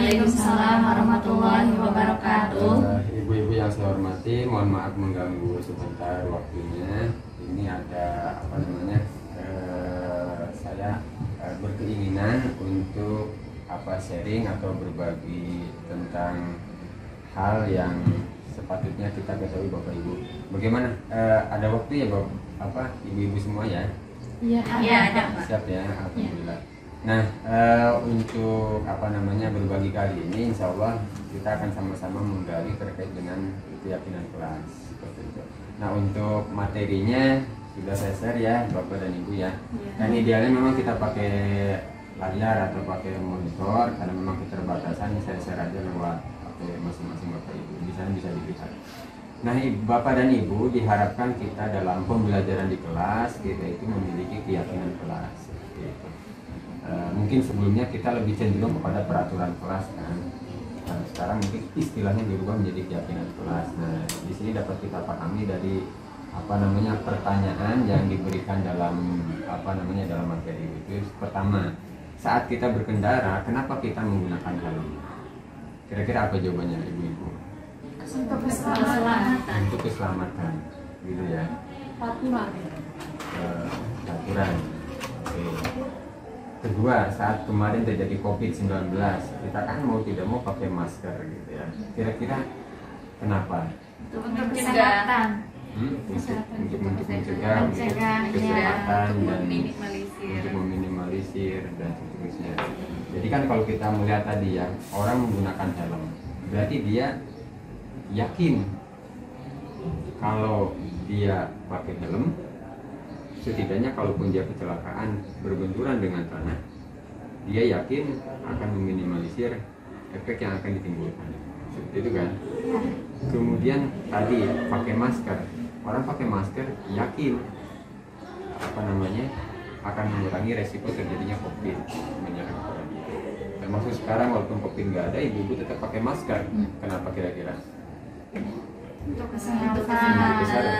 Waalaikumsalam warahmatullahi wabarakatuh. Ibu-ibu yang saya hormati, mohon maaf mengganggu sebentar waktunya. Ini ada apa namanya? Saya berkeinginan untuk sharing atau berbagi tentang hal yang sepatutnya kita ketahui Bapak Ibu. Bagaimana? Ada waktu ya Bapak, ibu-ibu semua ya? Iya, ada. Siap ya, alhamdulillah. Nah, untuk berbagi kali ini, insya Allah kita akan sama-sama menggali terkait dengan keyakinan kelas seperti itu. Nah, untuk materinya sudah saya share ya Bapak dan Ibu ya. Dan idealnya memang kita pakai layar atau pakai monitor karena memang keterbatasan. Saya share aja lewat pakai masing-masing Bapak Ibu. Di sana bisa dilihat. Nah, Bapak dan Ibu diharapkan kita dalam pembelajaran di kelas kita itu memiliki keyakinan kelas seperti itu. Mungkin sebelumnya kita lebih cenderung kepada peraturan kelas kan. Sekarang mungkin istilahnya dirubah menjadi keyakinan kelas. Nah, di sini dapat kita pahami dari pertanyaan yang diberikan dalam dalam materi itu. Pertama, saat kita berkendara, kenapa kita menggunakan helm? Kira-kira apa jawabannya ibu-ibu? Untuk keselamatan. Untuk keselamatan, gitu ya. Aturan. Oke. Kedua, saat kemarin terjadi COVID-19, kita kan mau tidak mau pakai masker gitu ya. Kira-kira kenapa? Untuk kesehatan. Untuk mencegah kesehatan dan untuk meminimalisir dan seterusnya. Jadi kan kalau kita melihat tadi ya, orang menggunakan helm, berarti dia yakin kalau dia pakai helm, setidaknya kalaupun dia kecelakaan berbenturan dengan tanah, dia yakin akan meminimalisir efek yang akan ditimbulkan. Seperti itu kan? Kemudian tadi pakai masker, orang pakai masker yakin akan mengurangi resiko terjadinya COVID menyerang kepada dia. Termasuk sekarang walaupun COVID nggak ada, ibu-ibu tetap pakai masker. Kenapa kira-kira? Untuk kesehatan.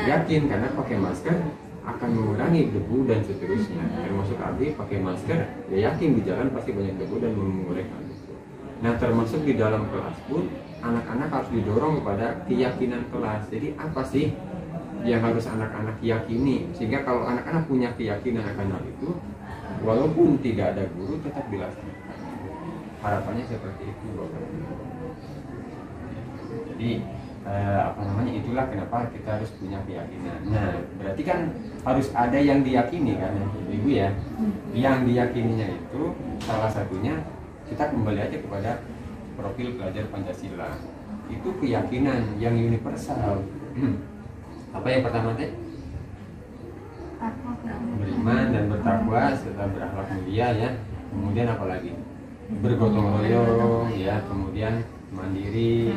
Yakin karena pakai masker akan mengurangi debu dan seterusnya. Termasuk AB pakai masker, ya yakin di jalan pasti banyak debu dan mengurangi hal itu. Nah, termasuk di dalam kelas pun anak-anak harus didorong kepada keyakinan kelas. Jadi apa sih yang harus anak-anak yakini sehingga kalau anak-anak punya keyakinan akan hal itu, walaupun tidak ada guru tetap dilaksanakan. Harapannya seperti itu, Bapak. Jadi itulah kenapa kita harus punya keyakinan. Nah, berarti kan harus ada yang diyakini kan ibu ya. Yang diyakininya itu salah satunya kita kembali aja kepada profil pelajar Pancasila. Itu keyakinan yang universal. Apa yang pertama teh? Beriman dan bertakwa serta berakhlak mulia ya. Kemudian apa lagi? Bergotong royong ya, kemudian mandiri,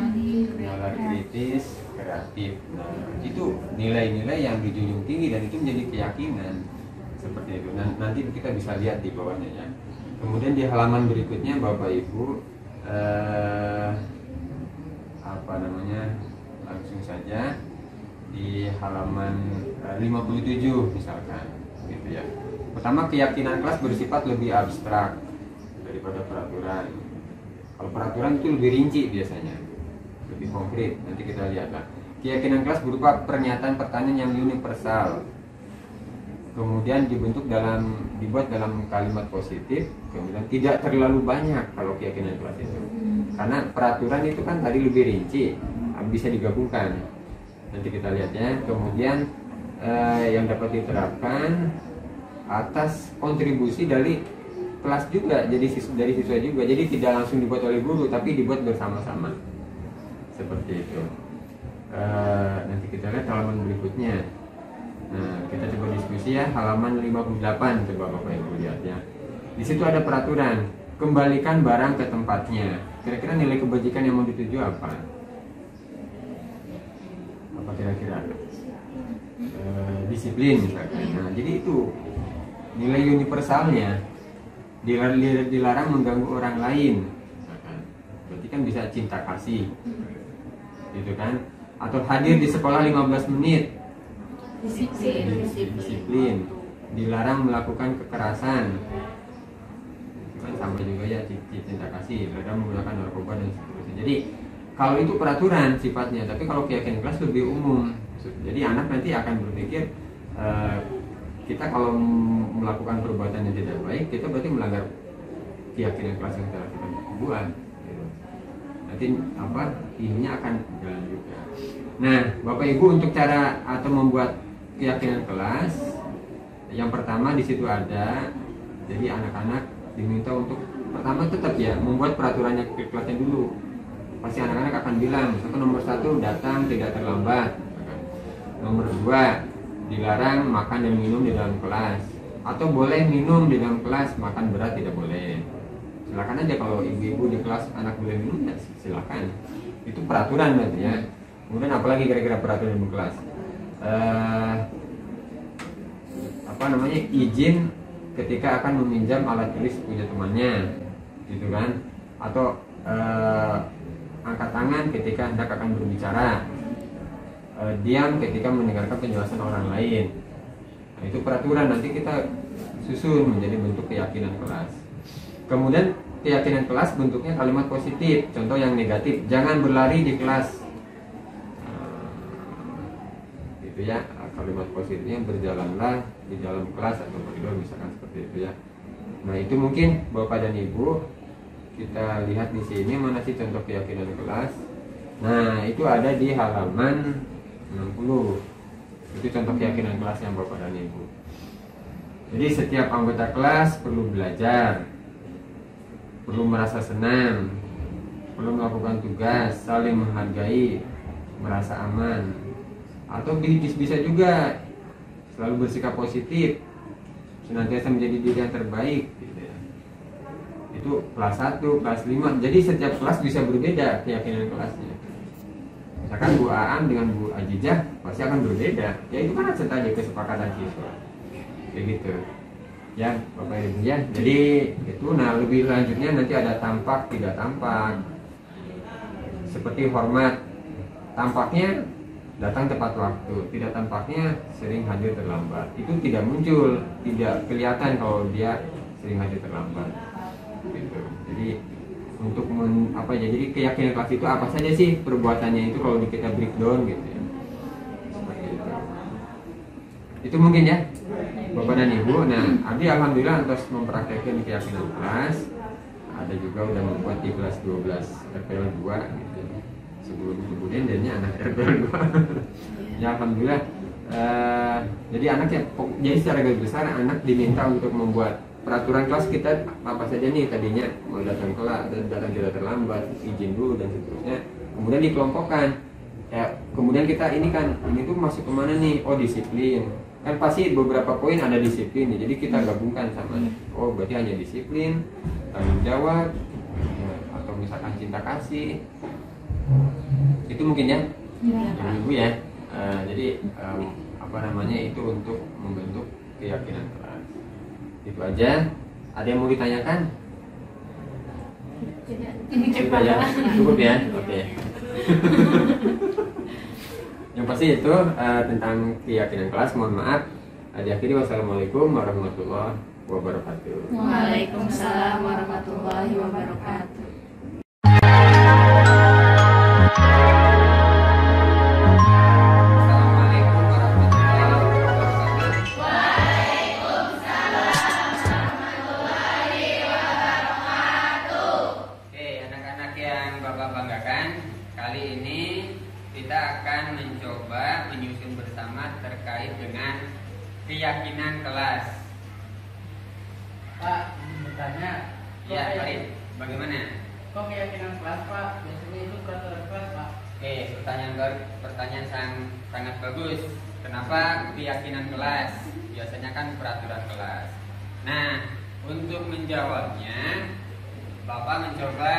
nalar kritis, kreatif. Nah, itu nilai-nilai yang dijunjung tinggi dan itu menjadi keyakinan seperti itu. Nanti kita bisa lihat di bawahnya ya. Kemudian di halaman berikutnya Bapak Ibu langsung saja di halaman 57 misalkan gitu ya. Pertama, keyakinan kelas bersifat lebih abstrak daripada peraturan. Kalau peraturan itu lebih rinci biasanya, lebih konkret. Nanti kita lihatlah. Keyakinan kelas berupa pernyataan pertanyaan yang universal. Kemudian dibuat dalam kalimat positif. Kemudian tidak terlalu banyak kalau keyakinan kelas itu. Karena peraturan itu kan tadi lebih rinci, bisa digabungkan. Nanti kita lihat ya. Kemudian yang dapat diterapkan atas kontribusi dari kelas juga, jadi dari siswa juga, jadi tidak langsung dibuat oleh guru tapi dibuat bersama-sama seperti itu. Nanti kita lihat halaman berikutnya. Nah, kita coba diskusi ya, halaman 58 coba Bapak Ibu lihat ya. Di situ ada peraturan, kembalikan barang ke tempatnya. Kira-kira nilai kebajikan yang mau dituju apa? Apa kira-kira? Disiplin misalkan. Nah, jadi itu nilai universalnya. Dilarang mengganggu orang lain, berarti kan bisa cinta kasih gitu kan, atau hadir di sekolah 15 menit, disiplin. Dilarang melakukan kekerasan, kan sama juga ya, cinta kasih, beredar menggunakan narkoba dan seterusnya. Jadi kalau itu peraturan sifatnya, tapi kalau keyakinan kelas lebih umum. Jadi anak nanti akan berpikir kita kalau melakukan perbuatan yang tidak baik, kita berarti melanggar keyakinan kelas yang telah kita buat. Nanti ilmunya akan jalan juga. Nah, Bapak Ibu, untuk cara atau membuat keyakinan kelas, yang pertama di situ ada, jadi anak-anak diminta untuk pertama tetap ya membuat peraturannya ke kelasnya dulu. Pasti anak-anak akan bilang, misalkan nomor 1 datang tidak terlambat, nomor 2 dilarang makan dan minum di dalam kelas, atau boleh minum di dalam kelas, makan berat tidak boleh. Silakan aja kalau ibu-ibu di kelas anak boleh minum, ya silakan. Itu peraturan berarti ya. Kemudian apalagi kira-kira peraturan di kelas? Izin ketika akan meminjam alat tulis punya temannya, gitu kan? Atau angkat tangan ketika hendak akan berbicara, diam ketika mendengarkan penjelasan orang lain. Nah, itu peraturan, nanti kita susun menjadi bentuk keyakinan kelas. Kemudian keyakinan kelas bentuknya kalimat positif. Contoh yang negatif, jangan berlari di kelas. Gitu ya, kalimat positifnya berjalanlah di dalam kelas atau koridor, misalkan seperti itu ya. Nah, itu mungkin Bapak dan Ibu kita lihat di sini mana sih contoh keyakinan kelas. Nah, itu ada di halaman 60. Itu contoh keyakinan kelas yang Bapak dan Ibu. Jadi setiap anggota kelas perlu belajar, perlu merasa senang, perlu melakukan tugas, saling menghargai, merasa aman. Atau bisa juga selalu bersikap positif, senantiasa menjadi diri yang terbaik gitu ya. Itu kelas 1, kelas 5. Jadi setiap kelas bisa berbeda keyakinan kelasnya. Misalkan Bu Aan dengan Bu Ajijah pasti akan berbeda. Ya itu kan saja kesepakatan siswa. Kayak gitu. Ya, Bapak Ibu ya. Jadi itu, nah lebih lanjutnya nanti ada tampak, tidak tampak. Seperti hormat, tampaknya datang tepat waktu, tidak tampaknya sering hadir terlambat. Itu tidak muncul, tidak kelihatan kalau dia sering hadir terlambat. Gitu. Jadi untuk jadi keyakinan kelas itu apa saja sih perbuatannya itu kalau kita breakdown gitu ya. Seperti itu. Itu mungkin ya Bapak dan Ibu. Nah, Abi alhamdulillah terus mempraktekkan keyakinan kelas. Ada juga udah membuat di kelas 12 RPL 2 gitu. Sebelum kemudian jadinya anak RPL 2. Ya alhamdulillah. Jadi anaknya, jadi secara garis besar anak diminta untuk membuat peraturan kelas kita apa saja nih tadinya, mau datang kelas dan datang tidak terlambat, izin dulu dan seterusnya. Kemudian dikelompokkan. Ya, kemudian kita ini tuh masuk kemana nih? Oh, disiplin. Kan pasti beberapa poin ada disiplin nih. Jadi kita gabungkan sama. Oh, berarti hanya disiplin, tanggung jawab, atau misalkan cinta kasih. Itu mungkin ya. Ibu ya. Jadi itu untuk membentuk keyakinan kelas. Itu aja. Ada yang mau ditanyakan? Ini cepat ya? Cukup ya? Oke. Yang pasti itu tentang keyakinan kelas. Mohon maaf. Diakhiri wassalamualaikum warahmatullahi wabarakatuh. Waalaikumsalam warahmatullahi wabarakatuh. Kali ini kita akan mencoba menyusun bersama terkait dengan keyakinan kelas. Pak, bertanya. Ya, Farid, bagaimana? Kok keyakinan kelas, Pak? Biasanya itu peraturan kelas, Pak. Oke, pertanyaan sangat bagus. Kenapa keyakinan kelas? Biasanya kan peraturan kelas. Nah, untuk menjawabnya, Bapak mencoba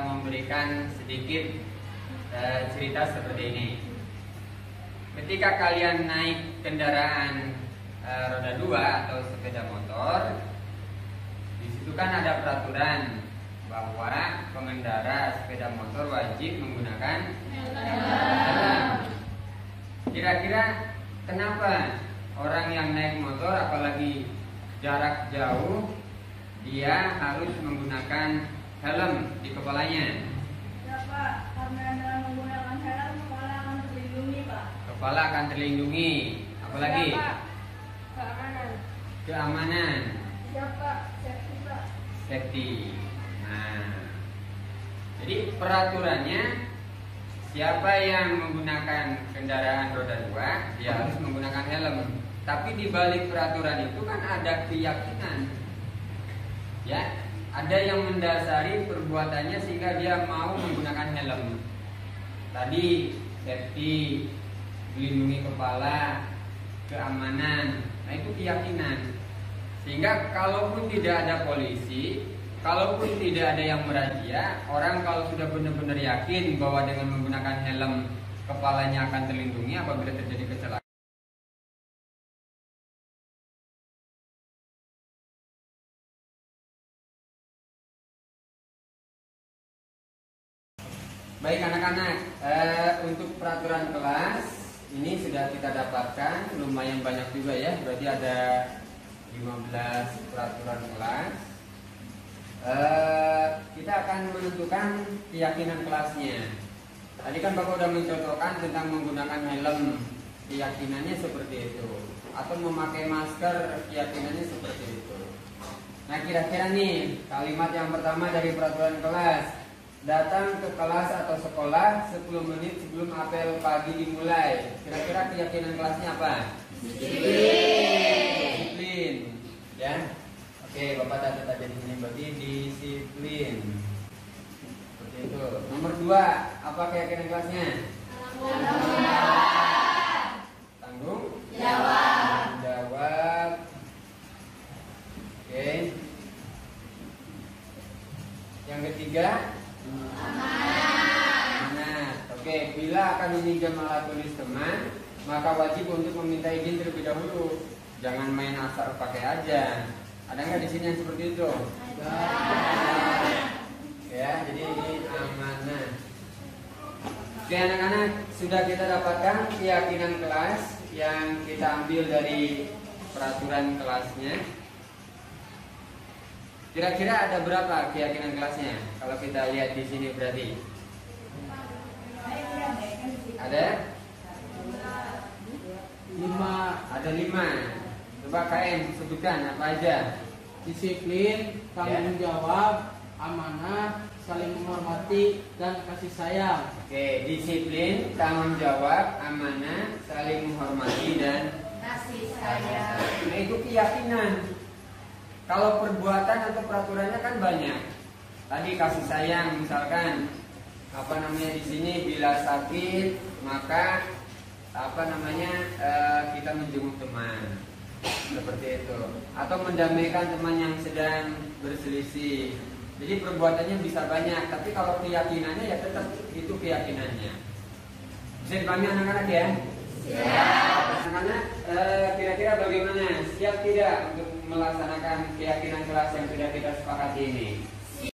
memberikan sedikit cerita seperti ini. Ketika kalian naik kendaraan roda 2 atau sepeda motor, di situ kan ada peraturan bahwa pengendara sepeda motor wajib menggunakan helm. Kira-kira kenapa orang yang naik motor, apalagi jarak jauh, dia harus menggunakan helm di kepalanya. Ya Pak, karena dengan menggunakan helm kepala akan terlindungi Pak. Kepala akan terlindungi. Apalagi? Ya Pak, keamanan. Keamanan. Ya Pak, safety Pak. Safety. Nah, jadi peraturannya, siapa yang menggunakan kendaraan roda 2 dia harus menggunakan helm. Tapi di balik peraturan itu kan ada keyakinan, ya, ada yang mendasari perbuatannya sehingga dia mau menggunakan helm. Tadi safety, melindungi kepala, keamanan. Nah itu keyakinan. Sehingga kalaupun tidak ada polisi, kalaupun tidak ada yang merazia, orang kalau sudah benar-benar yakin bahwa dengan menggunakan helm kepalanya akan terlindungi apabila terjadi kecelakaan. Baik anak-anak, untuk peraturan kelas ini sudah kita dapatkan, lumayan banyak juga ya, berarti ada 15 peraturan kelas. Kita akan menentukan keyakinan kelasnya. Tadi kan Bapak sudah mencontohkan tentang menggunakan helm, keyakinannya seperti itu, atau memakai masker, keyakinannya seperti itu. Nah kira-kira nih kalimat yang pertama dari peraturan kelas: datang ke kelas atau sekolah 10 menit sebelum apel pagi dimulai. Kira-kira keyakinan kelasnya apa? Disiplin. Ya. Oke, Bapak catat aja di sini, berarti disiplin. Seperti itu. Nomor 2, apa keyakinan kelasnya? Tanggung jawab. Oke. Yang ketiga, amanat. Oke, bila akan meminjam alat tulis teman, maka wajib untuk meminta izin terlebih dahulu. Jangan main asal pakai aja. Ada nggak di sini yang seperti itu? Ya, jadi ini amanat. Oke anak-anak, sudah kita dapatkan keyakinan kelas yang kita ambil dari peraturan kelasnya. Kira-kira ada berapa keyakinan kelasnya? Kalau kita lihat di sini berarti ada 5. Ada 5. Coba KM sebutkan apa aja. Disiplin, tanggung jawab, amanah, saling menghormati, dan kasih sayang. Oke, disiplin, tanggung jawab, amanah, saling menghormati, dan Kasih sayang. nah itu keyakinan. Kalau perbuatan atau peraturannya kan banyak. Tadi kasih sayang, misalkan apa namanya di sini, bila sakit maka apa namanya kita menjenguk teman, seperti itu. Atau mendamaikan teman yang sedang berselisih. Jadi perbuatannya bisa banyak, tapi kalau keyakinannya ya tetap itu keyakinannya. Bisa dipahami anak-anak ya? Siap. Anak-anak kira-kira bagaimana? Siap tidak untuk melaksanakan keyakinan kelas yang sudah kita sepakati ini?